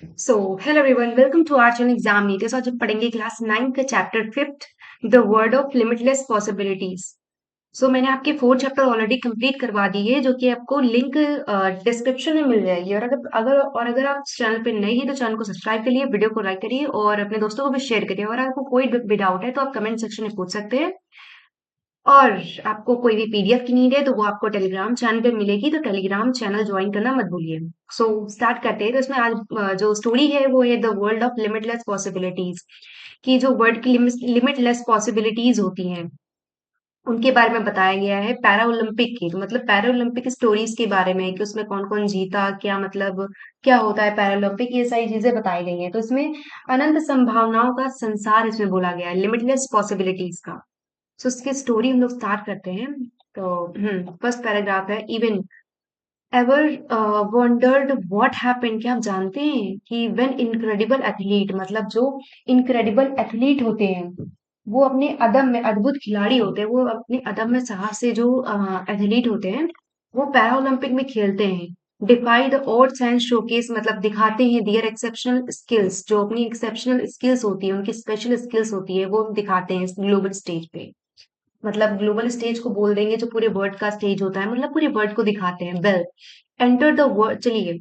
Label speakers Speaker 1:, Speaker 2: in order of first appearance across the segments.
Speaker 1: Hello everyone, welcome to our channel Exam Neaters। आज हम पढ़ेंगे क्लास 9 का chapter 5th the word of limitless possibilities. मैंने आपके 4 चैप्टर ऑलरेडी कंप्लीट करवा दिए जो कि आपको लिंक डिस्क्रिप्शन में मिल जाएगी। और अगर आप चैनल पे नए हैं तो चैनल को सब्सक्राइब करिए, वीडियो को लाइक करिए और अपने दोस्तों को भी शेयर करिए। और आपको कोई भी डाउट है तो आप कमेंट सेक्शन में पूछ सकते हैं। और आपको कोई भी पीडीएफ की नीड है तो वो आपको टेलीग्राम चैनल पे मिलेगी, तो टेलीग्राम चैनल ज्वाइन करना मत भूलिए। स्टार्ट करते हैं। तो इसमें आज जो स्टोरी है वो है the world of limitless possibilities. कि जो वर्ड की लिमिटलेस पॉसिबिलिटीज होती हैं उनके बारे में बताया गया है। पैरा ओलंपिक की, तो मतलब पैरा ओलंपिक स्टोरीज के बारे में कि उसमें कौन कौन जीता, क्या मतलब क्या होता है पैरा ओलंपिक, ये सारी चीजें बताई गई हैं। तो इसमें अनंत संभावनाओं का संसार इसमें बोला गया है, लिमिटलेस पॉसिबिलिटीज का। इसकी स्टोरी हम लोग स्टार्ट करते हैं। फर्स्ट पैराग्राफ है, even ever wondered what happened. क्या आप जानते हैं कि व्हेन इनक्रेडिबल एथलीट, मतलब जो इनक्रेडिबल एथलीट होते हैं वो अपने अदम में अद्भुत खिलाड़ी होते हैं, वो अपने अदम में साहस से जो एथलीट होते हैं वो पैरा ओलंपिक में खेलते हैं। Defy the odds and showcase, मतलब दिखाते हैं दियर एक्सेप्शनल स्किल्स, जो अपनी एक्सेप्शनल स्किल्स होती है, उनकी स्पेशल स्किल्स होती है, वो दिखाते हैं ग्लोबल स्टेज पे। मतलब ग्लोबल स्टेज को बोल देंगे जो पूरे वर्ल्ड का स्टेज होता है, मतलब पूरे वर्ल्ड को दिखाते हैं। वेल एंटर द वर्ल्ड, चलिए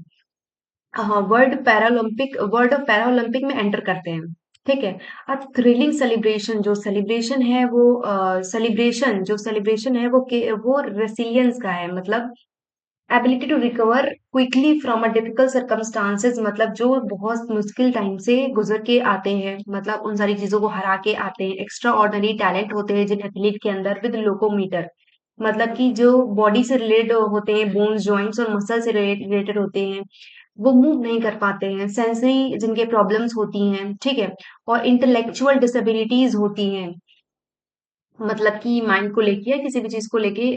Speaker 1: वर्ल्ड ऑफ पैरा ओलंपिक में एंटर करते हैं। ठीक है। अब थ्रिलिंग सेलिब्रेशन, जो सेलिब्रेशन है वो सेलिब्रेशन है वो रेसिलियंस का है। मतलब ability to recover quickly from a difficult circumstances, मतलब जो बहुत मुश्किल टाइम से गुजर के आते हैं, मतलब उन सारी चीजों को हरा के आते हैं। एक्स्ट्रा ऑर्डनरी टैलेंट होते हैं जिन एथलीट के अंदर विद लोकोमीटर, मतलब कि जो बॉडी से रिलेटेड होते हैं, बोन्स जॉइंट्स और मसल से रिलेटेड होते हैं, वो मूव नहीं कर पाते हैं। सेंसरी जिनके प्रॉब्लम्स होती हैं, ठीक है। और इंटेलेक्चुअल डिसेबिलिटीज होती हैं, मतलब कि माइंड को लेके या किसी भी चीज को लेके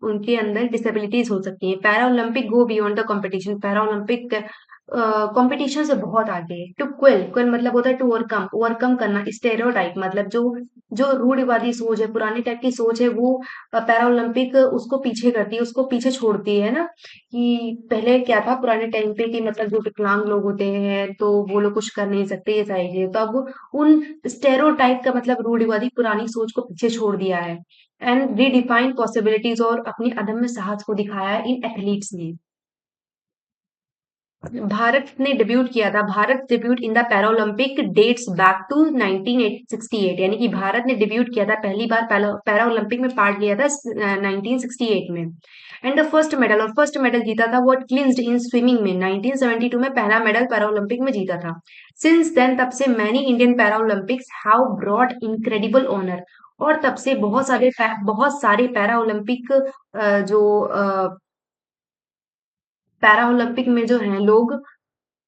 Speaker 1: उनके अंदर डिसेबिलिटीज हो सकती है। Para Olympic go beyond the competition, para Olympic competition से बहुत आगे है। टू क्विल, क्विल मतलब होता है टू ओवरकम, ओवरकम करना। स्टेरियोटाइप मतलब जो जो रूढ़िवादी सोच है, पुराने टाइप की सोच है, वो पैरा ओलंपिक उसको पीछे करती है, उसको पीछे छोड़ती है ना। कि पहले क्या था पुराने टाइम पे कि मतलब जो विकलांग लोग होते हैं तो वो लोग कुछ कर नहीं सकते, ये सारी चीजें। तो अब उन स्टेरियोटाइप का मतलब रूढ़िवादी पुरानी सोच को पीछे छोड़ दिया है एंड रीडिफाइन पॉसिबिलिटीज, और अपनी अदम्य साहस को दिखाया है इन एथलीट्स ने। Bharat debut in the paralympic dates back to 1968, यानी कि भारत ने डेब्यूट किया था, पहली बार पैरा ओलंपिक में पार्ट लिया था 1968 में। एंड द फर्स्ट मेडल जीता था वो क्लिंस्ड इन स्विमिंग में 1972 में, पहला मेडल पैरा ओलंपिक में जीता था। सिंस देन, तब से many Indian para olympics have brought incredible honour, और तब से बहुत सारे पैरा ओलंपिक जो पैरा ओलंपिक में जो हैं लोग,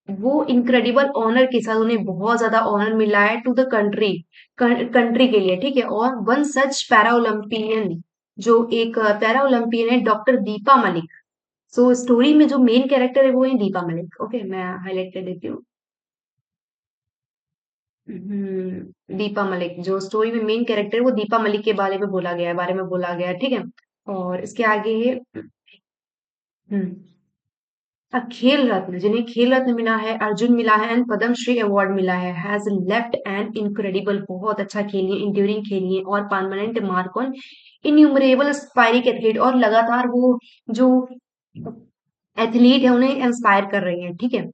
Speaker 1: वो इनक्रेडिबल ऑनर के साथ उन्हें बहुत ज्यादा ऑनर मिला है टू द कंट्री के लिए, ठीक है। और वन सच पैरा ओलंपियन, जो एक पैरा ओलंपियन है, डॉक्टर दीपा मलिक। स्टोरी में जो मेन कैरेक्टर है वो है दीपा मलिक। ओके, मैं हाईलाइट कर देती हूँ। दीपा मलिक, जो स्टोरी में मेन कैरेक्टर है वो दीपा मलिक के बारे में बोला गया है, ठीक है। और इसके आगे है हम्म खेल रत्न, जिन्हें खेल रत्न मिला है, अर्जुन मिला है एंड पद्म श्री अवार्ड मिला है, हैज लेफ्ट एन इनक्रेडिबल, बहुत अच्छा खेलिए, इंड्यूरिंग खेलिए और permanent mark on innumerable aspiring athlete, और लगातार वो जो एथलीट है उन्हें इंस्पायर कर रही है, ठीक है।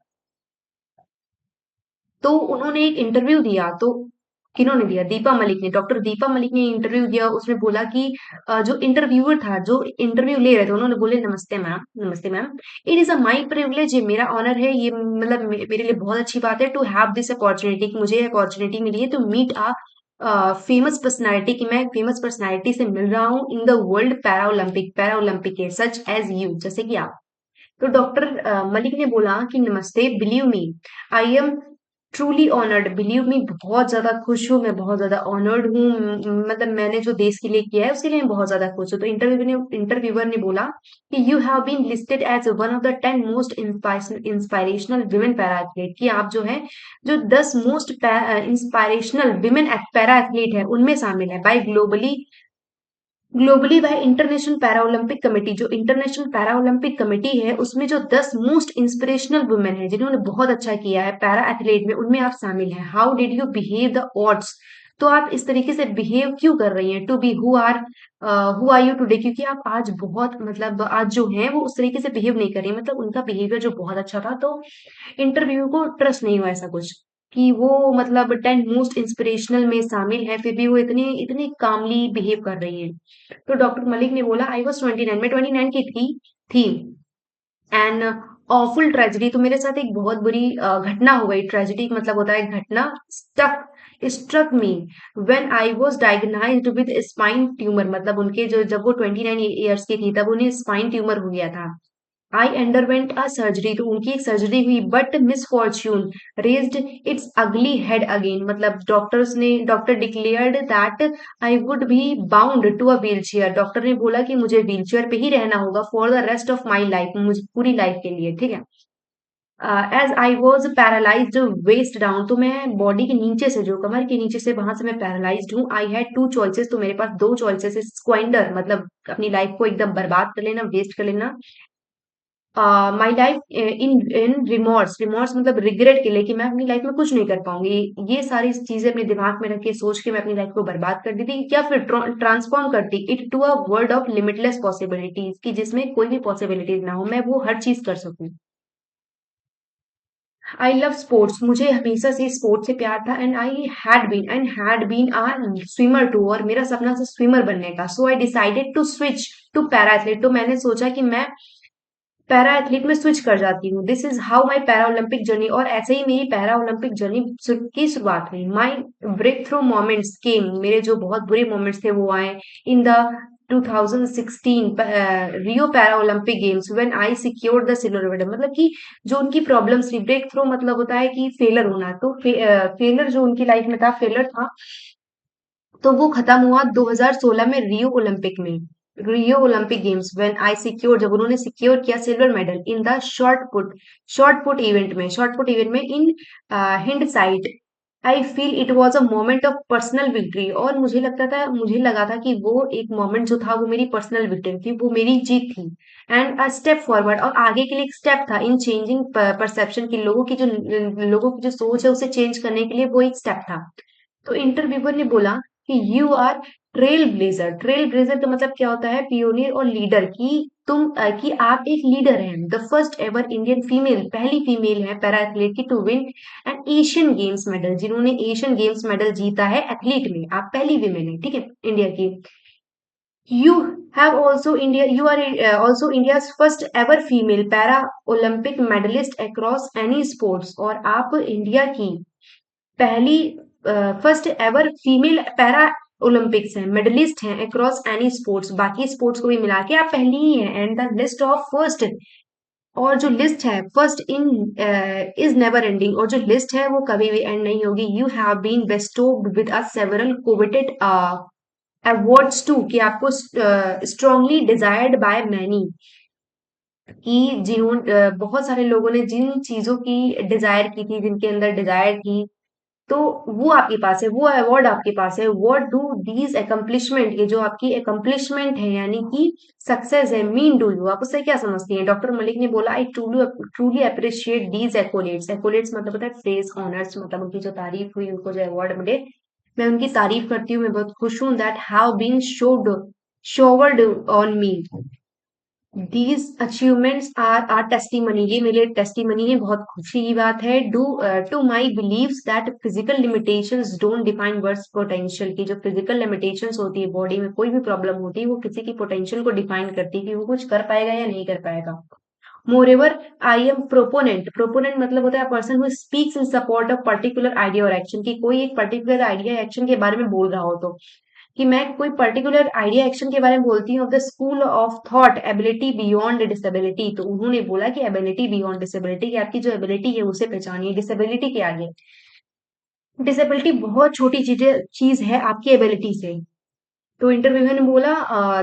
Speaker 1: तो उन्होंने एक इंटरव्यू दिया, तो किन्होंने दिया, दीपा मलिक ने, डॉक्टर दीपा मलिक ने इंटरव्यू दिया। उसमें बोला कि जो इंटरव्यूअर था, जो इंटरव्यू ले रहे थे, उन्होंने बोले, नमस्ते मैम, नमस्ते ma'am, it is a my privilege, ये मेरा ऑनर है, ये मतलब मेरे लिए बहुत अच्छी बात है टू हैव दिस अपॉर्चुनिटी, मुझे अपॉर्चुनिटी मिली है to meet a famous personality, कि मैं फेमस पर्सनालिटी से मिल रहा हूँ in the world para olympic के, सच एज यू, जैसे कि आप। तो डॉक्टर मलिक ने बोला कि नमस्ते, believe me, I am truly honoured, believe me, बहुत ज्यादा खुश हूँ, मैं बहुत ज्यादा ऑनर्ड हूँ, मतलब मैंने जो देश के लिए किया है उसके लिए मैं बहुत ज्यादा खुश हूँ। तो इंटरव्यूअर ने बोला कि you have been listed as one of the 10 most inspirational women para athlete, कि आप जो है जो 10 most inspirational women para athlete है उनमें शामिल है, by globally globally by international para olympic committee. जो इंटरनेशनल पैरा ओलंपिक कमेटी है उसमें जो 10 मोस्ट इंस्पिरेशनल वुमेन है जिन्होंने बहुत अच्छा किया है पैरा एथलीट में, उनमें आप शामिल हैं। How did you behave the odds? तो आप इस तरीके से बिहेव क्यों कर रही हैं? To be who are you today? क्योंकि आप आज बहुत मतलब आज जो है वो उस तरीके से बिहेव नहीं कर रही, मतलब उनका बिहेवियर जो बहुत अच्छा था, तो इंटरव्यू को ट्रस्ट नहीं हुआ ऐसा कुछ कि वो मतलब 10 मोस्ट इंस्पिरेशनल में शामिल है, फिर भी वो इतने इतने कामली बिहेव कर रही है। तो डॉक्टर मलिक ने बोला आई वॉज 29, मैं 29 की थी एंड ऑफुल ट्रेजेडी। तो मेरे साथ एक बहुत बुरी घटना हो गई। ट्रेजेडी मतलब होता है घटना। Stuck struck me when I was diagnosed with spine tumour. मतलब उनके जो जब वो 29 ईयर्स की थी तब उन्हें स्पाइन ट्यूमर हो गया था। I underwent a surgery. तो उनकी एक सर्जरी हुई but misfortune raised its ugly head again. मतलब doctor declared that I would be bound to a wheel chair. Doctor ने बोला कि मुझे व्हील चेयर पे ही रहना होगा for the rest of my life, मुझे पूरी लाइफ के लिए, ठीक है। As I was paralysed waist down. तो मैं बॉडी के नीचे से, जो कमर के नीचे से, वहां से मैं पैरालाइज्ड हूँ। I had two choices. तो मेरे पास दो चॉइसेस है। स्क्वेंडर मतलब अपनी लाइफ को एकदम बर्बाद कर लेना, वेस्ट कर लेना। My life in in remorse. Remorse मतलब रिग्रेट के लिए कि मैं अपनी लाइफ में कुछ नहीं कर पाऊंगी। ये सारी चीजें अपने दिमाग में रख के सोच के मैं अपनी लाइफ को बर्बाद कर दी थी, या फिर ट्रांसफॉर्म करती it to a world of limitless possibilities, कि जिसमें कोई भी पॉसिबिलिटीज ना हो, मैं वो हर चीज कर सकूं। I love sports. मुझे हमेशा से स्पोर्ट्स से प्यार था and had been a swimmer too. और मेरा सपना था स्विमर बनने का। So I decided to switch to para athlete. तो मैंने सोचा कि मैं पैरा एथलीट में स्विच कर जाती हूँ। This is how my para Olympic journey. और ऐसे ही मेरी पैरा ओलंपिक जर्नी की शुरुआत हुई। माई ब्रेक थ्रू मोमेंट्स केम। मेरे जो बहुत बुरे मोमेंट्स थे वो आए in the 2016 Rio para Olympic games when I secured the silver medal. मतलब कि जो उनकी प्रॉब्लम्स थी, ब्रेक थ्रू मतलब होता है कि फेलर होना, तो फेलर जो उनकी लाइफ में था, फेलर था, तो वो खत्म हुआ 2016 में रियो ओलंपिक में। Rio Olympic games when I secure, जब उन्होंने सिक्योर किया silver medal in the shot put event में in hindsight. I feel it was a moment of personal victory. और मुझे लगा था कि वो एक मोमेंट जो था वो मेरी पर्सनल विक्ट्री थी, वो मेरी जीत थी। एंड अ स्टेप फॉरवर्ड, और आगे के लिए एक स्टेप था इन चेंजिंग परसेप्शन की। लोगों की जो सोच है उसे चेंज करने के लिए वो एक स्टेप था। तो इंटरव्यूअर ने बोला कि you are trailblazer. Trailblazer का मतलब क्या होता है? पियोनियर और लीडर। कि आप एक लीडर हैं। The first ever Indian female, पहली फीमेल है पैरा एथलीट की to win an Asian games medal, जिन्होंने एशियन गेम्स मेडल जीता है एथलीट में। आप पहली फीमेल है, ठीक है, इंडिया की। You have also India you are also India's first ever female para olympic medallist across any sports. और आप इंडिया की पहली first ever female para olympics हैं, मेडलिस्ट हैं अक्रॉस एनी स्पोर्ट्स, बाकी स्पोर्ट्स को भी मिला के आप पहली ही हैं। And the list of first, और जो लिस्ट है first in is never ending, और जो लिस्ट है वो कभी भी एंड नहीं होगी। You have been bestowed with a several coveted awards too, कि आपको स्ट्रांगली डिजायर्ड बाय मैनी, कि बहुत सारे लोगों ने जिन चीजों की डिजायर की थी, जिनके अंदर डिजायर थी, तो वो आपके पास है, वो अवार्ड आपके पास है। व्हाट डू दीज अकम्पलिशमेंट, ये जो आपकी अकम्पलिशमेंट है यानी कि सक्सेस है, मीन टू यू, आप उससे क्या समझती हैं? डॉक्टर मलिक ने बोला आई ट्रूली अप्रिशिएट दीज एक्कोलेट्स। एक्कोलेट्स मतलब होता है प्रेज, ऑनर्स, मतलब उनकी जो तारीफ हुई, उनको जो अवार्ड मिले, मैं उनकी तारीफ करती हूँ, मैं बहुत खुश हूँ। That have been showered on me. These achievements are testimony, ये मेरे टेस्टिमनी है, बहुत खुशी की बात है। Due to my beliefs that physical limitations don't define words potential, की जो फिजिकल लिमिटेशंस होती है, बॉडी में कोई भी प्रॉब्लम होती है, वो किसी की पोटेंशियल को डिफाइन करती है कि वो कुछ कर पाएगा या नहीं कर पाएगा। Moreover I am proponent. Proponent मतलब होता है person who speaks in support of particular idea और एक्शन, की कोई एक पर्टिकुलर आइडिया एक्शन के बारे में बोल रहा हो, तो कि मैं कोई पर्टिकुलर आइडिया एक्शन के बारे में बोलती हूँ। Of the school of thought ability beyond disability. तो उन्होंने बोला कि एबिलिटी बियॉन्ड डिसेबिलिटी, कि आपकी जो एबिलिटी है उसे पहचानिए डिसेबिलिटी के आगे। डिसेबिलिटी बहुत छोटी चीज है आपकी एबिलिटी से। तो इंटरव्यूअर ने बोला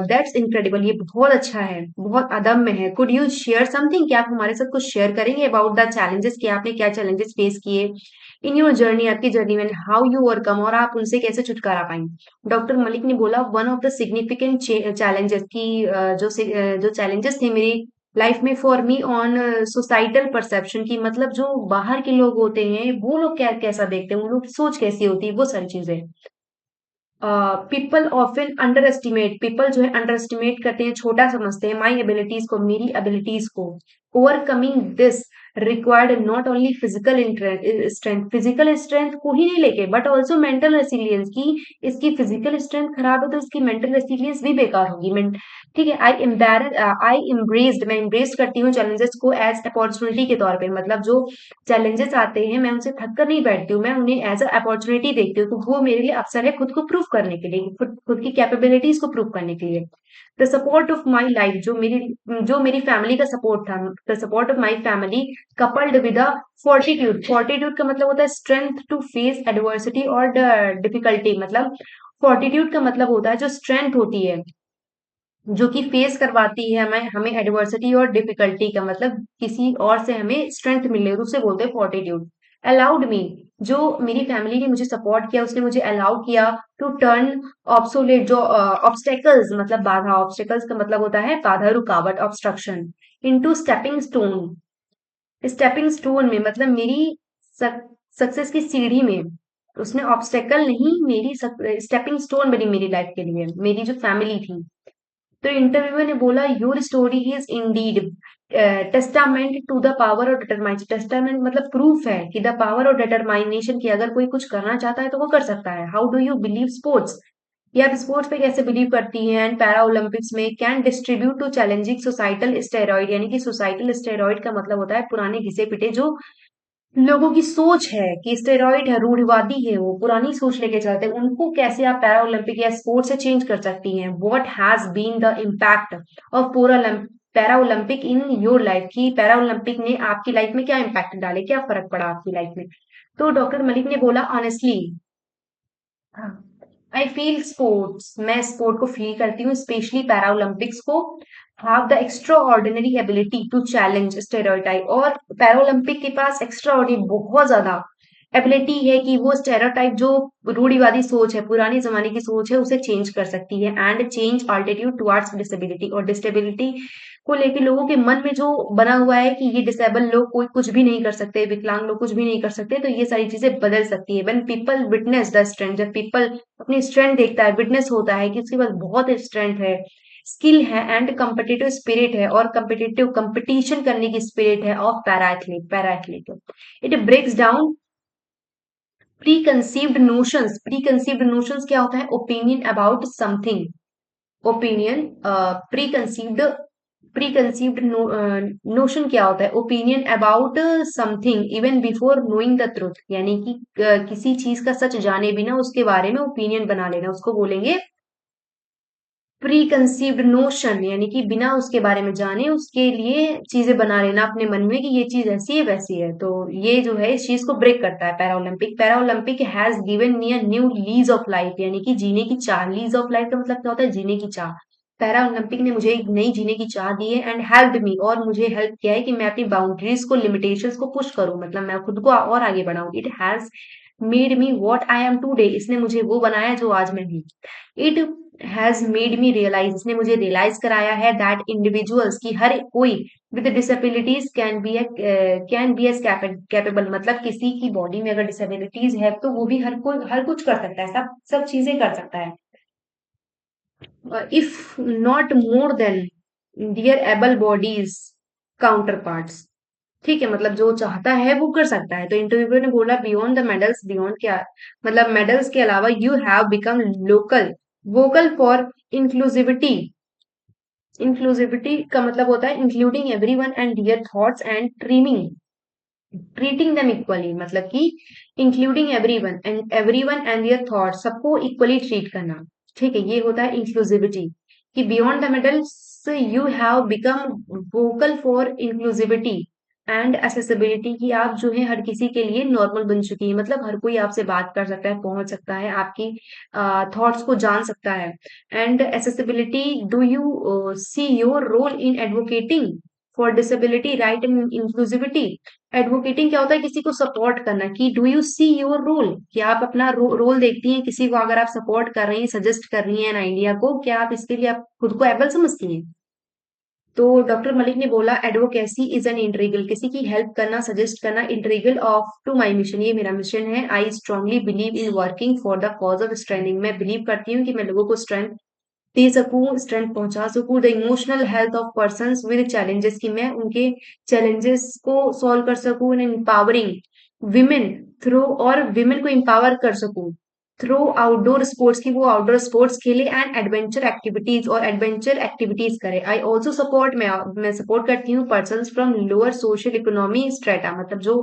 Speaker 1: दैट्स इनक्रेडिबल, ये बहुत अच्छा है, बहुत अदम्य है। कुड यू शेयर समथिंग, क्या आप हमारे साथ कुछ शेयर करेंगे अबाउट द चैलेंजेस, कि आपने क्या चैलेंजेस फेस किए इन योर जर्नी, आपकी जर्नी में, हाउ यू ओवरकम, और आप उनसे कैसे छुटकारा पाएं। डॉक्टर मलिक ने बोला one of the significant challenges, की जो चैलेंजेस थे मेरी लाइफ में for me on societal perception, की मतलब जो बाहर के लोग होते हैं वो लोग क्या कैसा देखते हैं, उन लोग की सोच कैसी होती है, वो सारी चीजें। People often under estimate, people जो है अंडर एस्टिमेट करते हैं, छोटा समझते हैं माई एबिलिटीज को, मेरी एबिलिटीज को। Overcoming this required not only physical strength, physical strength को ही नहीं लेके, बट ऑल्सो मेंटल रेसिलियंस, की इसकी फिजिकल स्ट्रेंथ खराब है तो इसकी मेंटल रेसिलियंस भी बेकार होगी। ठीक है। आई एम्ब्रेस्ड, मैं एम्ब्रेस करती हूँ चैलेंजेस को एज अपॉर्चुनिटी के तौर पे, मतलब जो चैलेंजेस आते हैं मैं उनसे थक कर नहीं बैठती हूँ, मैं उन्हें एज अ अपॉर्चुनिटी देखती हूँ, तो वो मेरे लिए अवसर है खुद को प्रूव करने के लिए, खुद की कैपेबिलिटीज को प्रूव करने के लिए। The support of my life, जो मेरी फैमिली का सपोर्ट था, the support of my family coupled with fortitude, fortitude का मतलब होता है स्ट्रेंथ टू फेस एडवर्सिटी और डिफिकल्टी, मतलब फोर्टिट्यूड का मतलब होता है जो स्ट्रेंथ होती है, जो कि फेस करवाती है हमें हमें एडवर्सिटी और डिफिकल्टी का, मतलब किसी और से हमें स्ट्रेंथ मिल रही है, तो उसे बोलते हैं फोर्टिट्यूड। अलाउड मी, जो मेरी फैमिली ने मुझे सपोर्ट किया, उसने मुझे अलाउ किया टू टर्न ऑब्सोलेट, जो ऑब्स्टेकल्स मतलब बाधा, ऑब्स्टेकल्स का मतलब होता है बाधा, रुकावट, obstruction, into stepping stone, stepping stone में मतलब मेरी सक्सेस की सीढ़ी में, उसने ऑब्स्टेकल नहीं, मेरी स्टेपिंग स्टोन बनी मेरी लाइफ के लिए, मेरी जो फैमिली थी। तो इंटरव्यूअर ने बोला your story is indeed testament to the power और डिटरमाइनेशन, टेस्टामेंट मतलब प्रूफ है कि द पावर और डिटरमाइनेशन, की अगर कोई कुछ करना चाहता है तो वो कर सकता है। How do you believe sports, ये आप स्पोर्ट्स पे कैसे बिलीव करती हैं, एंड पैरा ओलंपिक्स में can distribute to challenging societal steroid, यानी कि सोसाइटल स्टेरॉइड का मतलब होता है पुराने घिसे पिटे जो लोगों की सोच है कि स्टेरॉइड है, रूढ़िवादी है, वो पुरानी सोच लेके चलते हैं, उनको कैसे आप पैरा ओलंपिक या स्पोर्ट से चेंज कर सकती हैं। What has been the impact of para olympic in your life, की पैरा ओलंपिक ने आपकी लाइफ में क्या इम्पैक्ट डाले, क्या फर्क पड़ा आपकी लाइफ में। तो डॉक्टर मलिक ने बोला ऑनेस्टली, आई फील स्पोर्ट्स, मैं स्पोर्ट को फील करती हूँ, स्पेशली पैरा ओलंपिक्स को, have the extraordinary ability to challenge stereotype, और पैरा ओलंपिक के पास एक्स्ट्रा ऑर्डिनरी बहुत ज्यादा एबिलिटी है कि वो स्टेरियोटाइप, जो रूढ़िवादी सोच है, पुरानी जमाने की सोच है, उसे चेंज कर सकती है, and change altitude towards disability, और डिसेबिलिटी को लेके लोगों के मन में जो बना हुआ है कि ये डिसेबल लोग कोई कुछ भी नहीं कर सकते, विकलांग लोग कुछ भी नहीं कर सकते, तो ये सारी चीजें बदल सकती है। When people witness the strength, जब पीपल अपनी स्ट्रेंथ देखता है, विटनेस होता है कि उसके पास बहुत स्ट्रेंथ है, स्किल है, एंड कम्पिटिटिव स्पिरिट है, और कम्पिटिटिव कंपटीशन करने की स्पिरिट है of para athlete, it breaks down preconceived notions क्या होता है, opinion about something, opinion, preconceived, notion क्या होता है, opinion about something even before knowing the truth, यानी कि किसी चीज का सच जाने बिना उसके बारे में ओपिनियन बना लेना, उसको बोलेंगे प्री कंसीव्ड नोशन, यानी कि बिना उसके बारे में जाने उसके लिए चीजें बना लेना अपने मन में कि ये चीज ऐसी है वैसी है, तो ये जो है इस चीज को ब्रेक करता है para Olympic. Para Olympic has given me a new lease of life, यानी कि जीने की चाह, लीज ऑफ लाइफ का मतलब क्या होता है, जीने की चाह। पैरा ओलंपिक ने मुझे एक नई जीने की चाह दी है, एंड हेल्प मी, और मुझे हेल्प किया है कि मैं अपनी बाउंड्रीज को, लिमिटेशंस को पुश करूं, मतलब मैं खुद को और आगे बढ़ाऊं। It has made me what I am today, इसने मुझे वो बनाया जो आज मैं हूँ। It has made me realise, इसने मुझे रियलाइज कराया है दैट इंडिविजुअल्स, की हर कोई with disabilities can be as capable, मतलब किसी की बॉडी में अगर डिसेबिलिटीज है तो वो भी हर कोई हर कुछ कर सकता है, सब सब चीजें कर सकता है, if not more than their able bodies counterparts. ठीक है, मतलब जो चाहता है वो कर सकता है। तो इंटरव्यूअर ने बोला बियॉन्ड द मेडल्स, बियॉन्ड क्या, मतलब मेडल्स के अलावा you have become local vocal for inclusivity, inclusivity का मतलब होता है including everyone and their thoughts and treating them equally, मतलब कि including everyone and their thoughts, सबको इक्वली ट्रीट करना। ठीक है, ये होता है इंक्लूसिविटी। कि beyond the medals you have become vocal for inclusivity, and accessibility की आप जो है हर किसी के लिए नॉर्मल बन चुकी है, मतलब हर कोई आपसे बात कर सकता है, पहुंच सकता है, आपकी थॉट्स को जान सकता है। And accessibility, do you see your role in advocating for disability right and inclusivity? Advocating क्या होता है? किसी को सपोर्ट करना। कि do you see your role, क्या आप अपना रोल देखती हैं किसी को? अगर आप सपोर्ट कर रही हैं, सजेस्ट कर रही हैं एन आइडिया को, क्या आप इसके लिए आप खुद को एबल समझती हैं? तो डॉक्टर मलिक ने बोला एडवोकेसी इज एन इंट्रीगल, किसी की हेल्प करना, सजेस्ट करना, integral of to my mission, ये मेरा मिशन है। I strongly believe in working for the cause of strengthening, मैं बिलीव करती हूँ कि मैं लोगों को स्ट्रेंथ दे सकूं, स्ट्रेंथ पहुंचा सकूं। The emotional health of persons with challenges, कि मैं उनके चैलेंजेस को सॉल्व कर सकूं। इन एम्पावरिंग विमेन थ्रू, और विमेन को एम्पावर कर सकूं थ्रू आउटडोर स्पोर्ट्स, की वो आउटडोर स्पोर्ट्स खेले एंड एडवेंचर एक्टिविटीज, और एडवेंचर एक्टिविटीज करे। आई ऑल्सो सपोर्ट, मैं सपोर्ट करती हूँ person from lower social economy strata, मतलब जो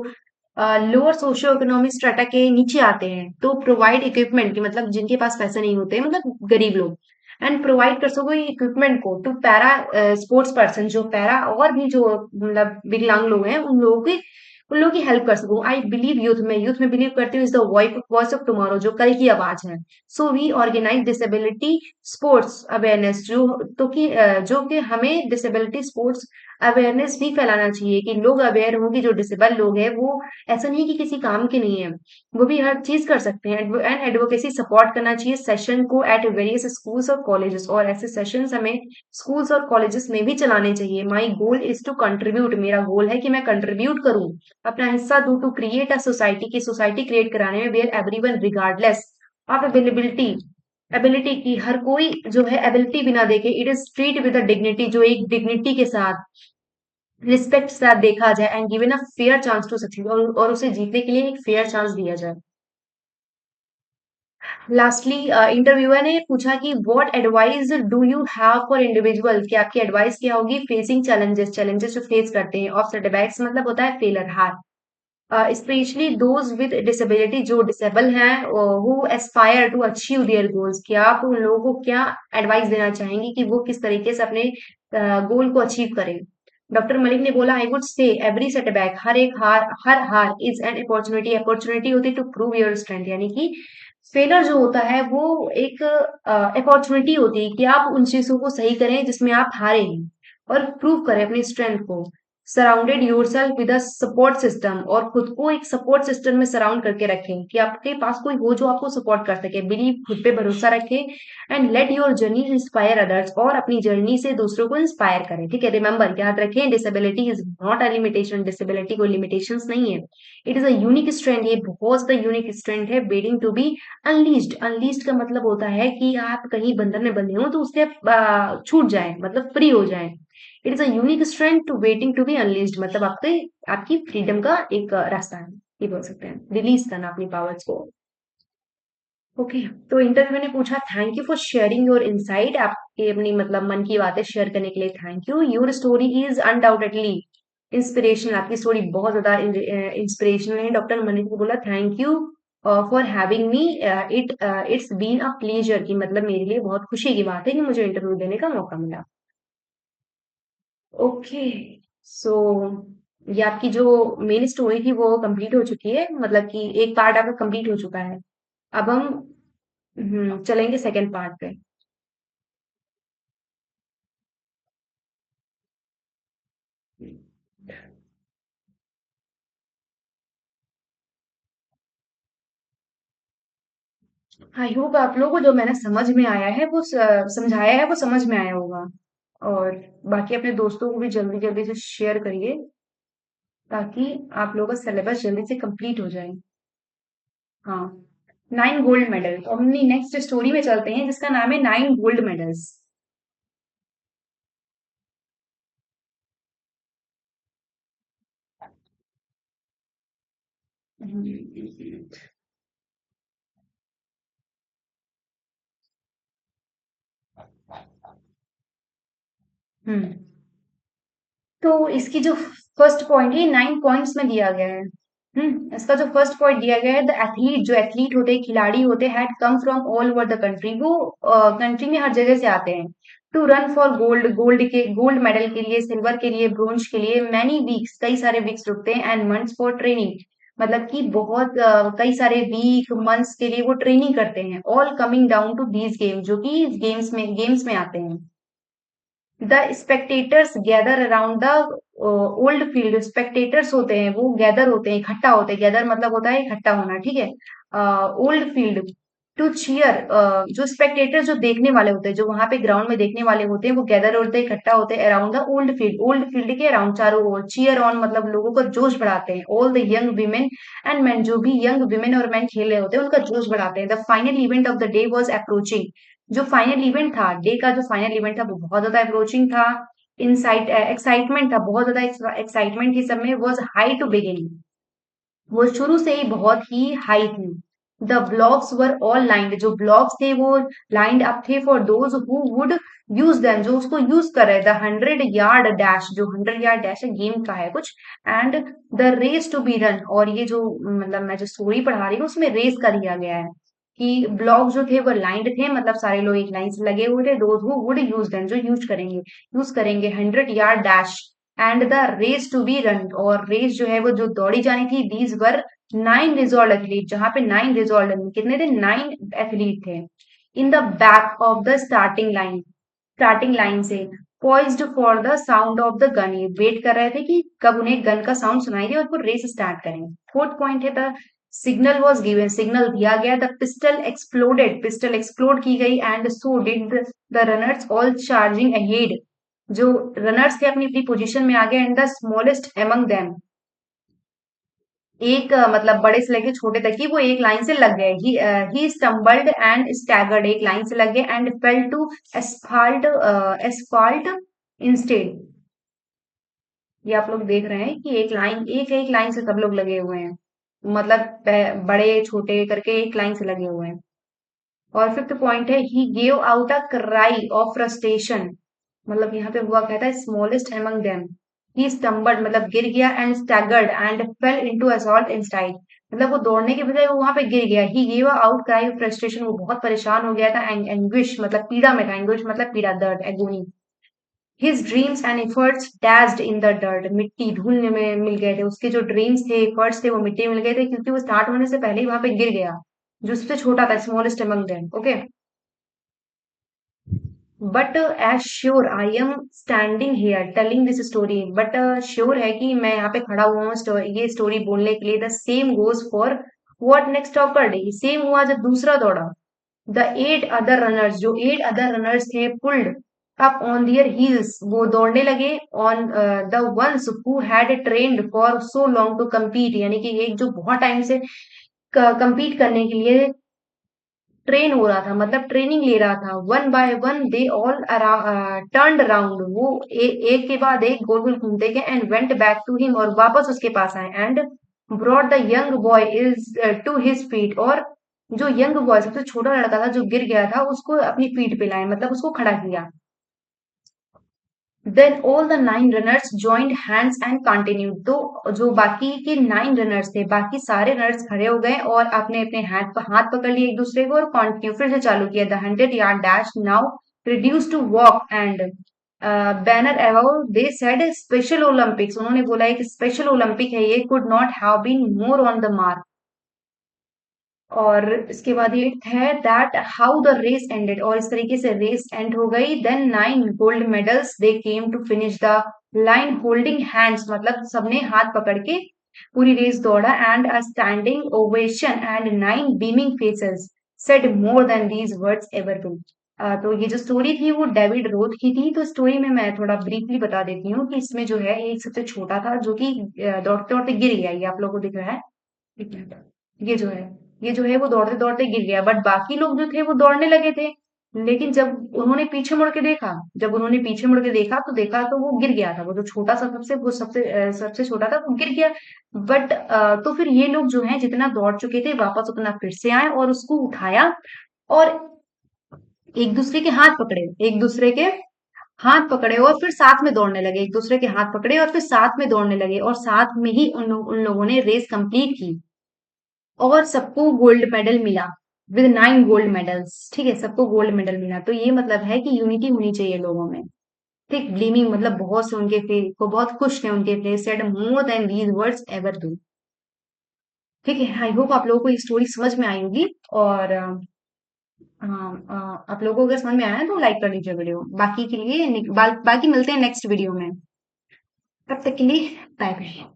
Speaker 1: लोअर सोशियो इकोनॉमिक स्ट्रेटा के नीचे आते हैं, तो प्रोवाइड इक्विपमेंट की, मतलब जिनके पास पैसे नहीं होते, मतलब गरीब लोग। एंड प्रोवाइड कर सको इक्विपमेंट को टू पैरा स्पोर्ट्स पर्सन, जो पैरा और भी जो मतलब विकलांग लोग हैं, उन लोगों की हेल्प कर सकूं। आई बिलीव यूथ में बिलीव करती हूँ, is the voice of tomorrow, जो कल की आवाज है। So we organise disability sports awareness, जो कि हमें डिसेबिलिटी स्पोर्ट्स अवेयरनेस भी फैलाना चाहिए, कि लोग अवेयर हों कि जो डिसेबल लोग हैं वो ऐसा नहीं कि किसी काम के नहीं है, वो भी हर चीज कर सकते हैं। एंड एडवोकेसी सपोर्ट करना चाहिए सेशन को एट वेरियस स्कूल्स और कॉलेजेस, और ऐसे सेशंस हमें स्कूल्स और कॉलेजेस में भी चलाने चाहिए। माई गोल इज टू कंट्रीब्यूट, मेरा गोल है कि मैं कंट्रीब्यूट करूं, अपना हिस्सा दूं टू क्रिएट अ सोसाइटी, की सोसाइटी क्रिएट कराने में where everyone regardless of availability, ability की, हर कोई जो है एबिलिटी बिना देखे, it is treat with dignity, जो एक डिग्निटी के साथ, रिस्पेक्ट के साथ देखा जाए, and given a fair chance to succeed, और उसे जीतने के लिए एक फेयर चांस दिया जाए। लास्टली इंटरव्यूअर ने पूछा कि what advice do you have for individual, कि आपकी एडवाइस क्या होगी फेसिंग चैलेंजेस, जो फेस करते हैं, ऑफ सेटबैक्स मतलब होता है फेलर, हार, स्पेशली दोज विद डिसेबिलिटी, जो डिसेबल हैं, who aspire to achieve their goals, कि आप उन लोगों को क्या एडवाइस देना चाहेंगी कि वो किस तरीके से अपने गोल को अचीव करें? डॉक्टर मलिक ने बोला I would say every setback, हर हार इज एन अपॉर्चुनिटी, अपॉर्चुनिटी होती है टू प्रूव योर स्ट्रेंथ, यानी कि फेलर जो होता है वो एक अपॉर्चुनिटी होती है कि आप उन चीजों को सही करें जिसमें आप हारे हैं, और प्रूव करें अपनी स्ट्रेंथ को। Surrounded yourself with a support system, और खुद को एक सपोर्ट सिस्टम में सराउंड करके रखें, कि आपके पास कोई हो जो आपको सपोर्ट कर सके। बिलीव, खुद पे भरोसा रखें। And let your journey inspire others, और अपनी जर्नी से दूसरों को इंस्पायर करें। ठीक है, रिमेंबर, याद रखें, disability is not a limitation, disability कोई लिमिटेशंस नहीं है, it is a unique strength, ये बहुत द यूनिक स्ट्रेंथ है, waiting to be unleashed. Unleashed का मतलब होता है कि आप कहीं बंधन में बंधे हो तो उससे आप छूट जाएं, मतलब फ्री हो जाएं। It is a unique strength to waiting to be unleashed, मतलब आपके आपकी फ्रीडम का एक रास्ता है, ये बोल सकते हैं, रिलीज करना अपनी पावर्स को। ओके, तो इंटरव्यू ने पूछा thank you for sharing your insight, आपके अपनी मतलब मन की बातें शेयर करने के लिए thank you. Your story is undoubtedly inspirational, आपकी स्टोरी बहुत ज्यादा इंस्पिरेशनल है। डॉक्टर मनिक ने बोला thank you for having me, it's been a pleasure, की मतलब मेरे लिए बहुत खुशी की बात है कि मुझे इंटरव्यू देने का मौका मिला। ओके, सो ये आपकी जो मेन स्टोरी थी वो कंप्लीट हो चुकी है, मतलब कि एक पार्ट आपका कंप्लीट हो चुका है। अब हम चलेंगे सेकंड पार्ट पे। आई होप आप लोगों को जो मैंने समझ में आया है वो समझाया है वो समझ में आया होगा, और बाकी अपने दोस्तों को भी जल्दी जल्दी से शेयर करिए, ताकि आप लोगों का सिलेबस जल्दी से कंप्लीट हो जाए। हाँ, 9 गोल्ड मेडल, तो हम अपनी नेक्स्ट स्टोरी में चलते हैं जिसका नाम है 9 गोल्ड मेडल्स। हम्म, तो इसकी जो फर्स्ट पॉइंट है, 9 पॉइंट्स में दिया गया है। इसका जो फर्स्ट पॉइंट दिया गया है, द एथलीट, जो एथलीट होते हैं, खिलाड़ी होते हैं, had come from all over the country, वो कंट्री में हर जगह से आते हैं, to run for gold, gold medal के लिए, सिल्वर के लिए, ब्रोंज के लिए, मैनी वीक्स कई सारे वीक्स रुकते हैं, एंड मंथ्स फॉर ट्रेनिंग मतलब कि बहुत कई सारे वीक मंथ्स के लिए वो ट्रेनिंग करते हैं, all coming down to these game जो कि गेम्स में आते हैं। The spectators gather around the old field, spectators होते हैं वो गैदर होते हैं, इकट्ठा होते हैं, गैदर मतलब होता है इकट्ठा होना, ठीक है। ओल्ड फील्ड टू चीयर, जो स्पेक्टेटर जो देखने वाले होते हैं, जो वहां पे ग्राउंड में देखने वाले होते हैं, वो गैदर होते हैं, इकट्ठा होते हैं अराउंड द ओल्ड फील्ड के अराउंड चारों ओर, चीयर ऑन मतलब लोगों को जोश बढ़ाते हैं, all the young women and man, जो भी यंग वीमेन और मैन खेल रहे होते हैं उनका जोश बढ़ाते हैं। The final event of the day was approaching, जो फाइनल इवेंट था डे का, जो फाइनल इवेंट था वो बहुत ज्यादा अप्रोचिंग था। इनसाइट एक्साइटमेंट था, बहुत ज्यादा एक्साइटमेंट थी सब में। वॉज हाई टू बिगिन, वो शुरू से ही बहुत ही हाई थी। The blocks were all lined, जो ब्लॉक्स थे वो लाइंड अप थे for those who would use them, जो उसको यूज कर रहे थे। 100 यार्ड डैश, जो 100 यार्ड डैश है गेम का है कुछ, and the race to be run, और ये जो मतलब मैं जो स्टोरी पढ़ा रही हूँ उसमें रेस का दिया गया है कि ब्लॉक जो थे वो लाइंड थे, मतलब सारे लोग एक लाइन से लगे हुए थे। Those who would use them, जो यूज करेंगे 100 yard dash, and the race to be run, और रेस जो है वो जो दौड़ी जानी थी। दीज वर 9 रिजॉल्व एथलीट, जहां पे 9 रिजॉल्व, कितने थे, 9 एथलीट थे। In the back of the starting line से, poised for the sound of the gun, ये वेट कर रहे थे कि कब उन्हें गन का साउंड सुनाई दे और वो रेस स्टार्ट करेंगे। फोर्थ पॉइंट है the signal was given, signal दिया गया। The pistol exploded, pistol explode की गई, and so did the runners all charging ahead, जो रनर्स थे अपनी अपनी पोजीशन में आ गए। And the smallest among them, एक मतलब बड़े से लेके छोटे तक की वो एक लाइन से लग गए। ही स्टम्बल्ड एंड स्टैगर्ड, एक लाइन से लग गए, and fell to asphalt instead. ये आप लोग देख रहे हैं कि एक एक लाइन से सब लोग लगे हुए हैं, मतलब बड़े छोटे करके एक लाइन से लगे हुए हैं। और फिफ्थ पॉइंट है he gave out a cry of frustration, मतलब यहाँ पे हुआ कहता है smallest among them, he stumbled मतलब गिर गया, and staggered and fell into assault instead, मतलब वो दौड़ने के बजाय वो वहां पे गिर गया। ही gave out cry of frustration, वो बहुत परेशान हो गया था। एंग्विश मतलब पीड़ा में था, एंग्विश मतलब पीड़ा, दर्द, agony. His dreams and efforts dashed in the dirt, मिट्टी धूल में मिल गए थे उसके, जो ड्रीम्स थे एफर्ट्स थे वो मिट्टी में मिल गए थे, क्योंकि वो स्टार्ट होने से पहले ही वहां पे गिर गया, जो सबसे छोटा था, smallest among them. Okay, but as sure I am standing here telling this story, but sure है कि मैं यहाँ पे खड़ा हुआ हूँ ये स्टोरी बोलने के लिए। The same goes for what next awkward, same हुआ जब दूसरा दौड़ा। द 8 अदर रनर्स, जो 8 अदर रनर्स थे, pulled up on their heels, वो दौड़ने लगे, on the ones who had trained for so long to compete, यानी कि एक जो बहुत टाइम से कम्पीट करने के लिए ट्रेन हो रहा था, मतलब ट्रेनिंग ले रहा था। One by one they all turned around, वो एक के बाद एक गोल गोल घूमते गए, and went back to him, और वापस उसके पास आए, and brought the young boy is to his feet, और जो यंग बॉय सबसे छोटा लड़का था जो गिर गया था उसको अपनी फीट पे लाए, मतलब उसको खड़ा किया। Then all the 9 runners joined hands and continued, तो जो बाकी के 9 रनर्स थे, बाकी सारे रनर्स खड़े हो गए और अपने अपने हाथ पकड़ लिए एक दूसरे को, और कंटिन्यू फिर से चालू किया। The 100 yard dash now reduce to walk and banter about, they said Special Olympics, उन्होंने बोला एक स्पेशल ओलंपिक है ये, could not have been more on the mark. और इसके बाद ये है that how the race ended, और इस तरीके से रेस एंड हो गई। Then 9 gold medals they came to finish the line holding hands, मतलब सबने हाथ पकड़ के पूरी रेस दौड़ा, and a standing ovation and 9 beaming faces said more than these words ever to. तो ये जो स्टोरी थी वो डेविड रोथ की थी। तो स्टोरी में मैं थोड़ा ब्रीफली बता देती हूँ कि इसमें जो है एक सबसे छोटा था जो कि दौड़ते दौड़ते गिर गया, ये आप लोगों को दिख रहा है, एक मिनट, ये जो है ये जो है वो दौड़ते दौड़ते गिर गया, बट बाकी लोग जो थे वो दौड़ने लगे थे। लेकिन जब उन्होंने पीछे मुड़ के देखा तो देखा तो वो गिर गया था, वो जो छोटा सा सबसे छोटा था वो गिर गया। बट तो फिर ये लोग जो हैं जितना दौड़ चुके थे वापस उतना फिर से आए और उसको उठाया, और एक दूसरे के हाथ पकड़े और फिर साथ में दौड़ने लगे, एक दूसरे के हाथ पकड़े और फिर साथ में दौड़ने लगे, और साथ में ही उन लोगों ने रेस कंप्लीट की, और सबको गोल्ड मेडल मिला। With 9 gold medals. ठीक है, सबको गोल्ड मेडल मिला, तो ये मतलब है कि यूनिटी होनी चाहिए लोगों में। ठीक, ग्लीमिंग मतलब बहुत से उनके फेस को बहुत खुश थे, उनके face said more than these words ever do. ठीक है, आई होप आप लोगों को ये स्टोरी समझ में आई होगी। और आप लोगों को अगर समझ में आया तो लाइक कर दीजिए वीडियो। बाकी के लिए बाकी मिलते हैं नेक्स्ट वीडियो में। तब तक के लिए बाय बाय।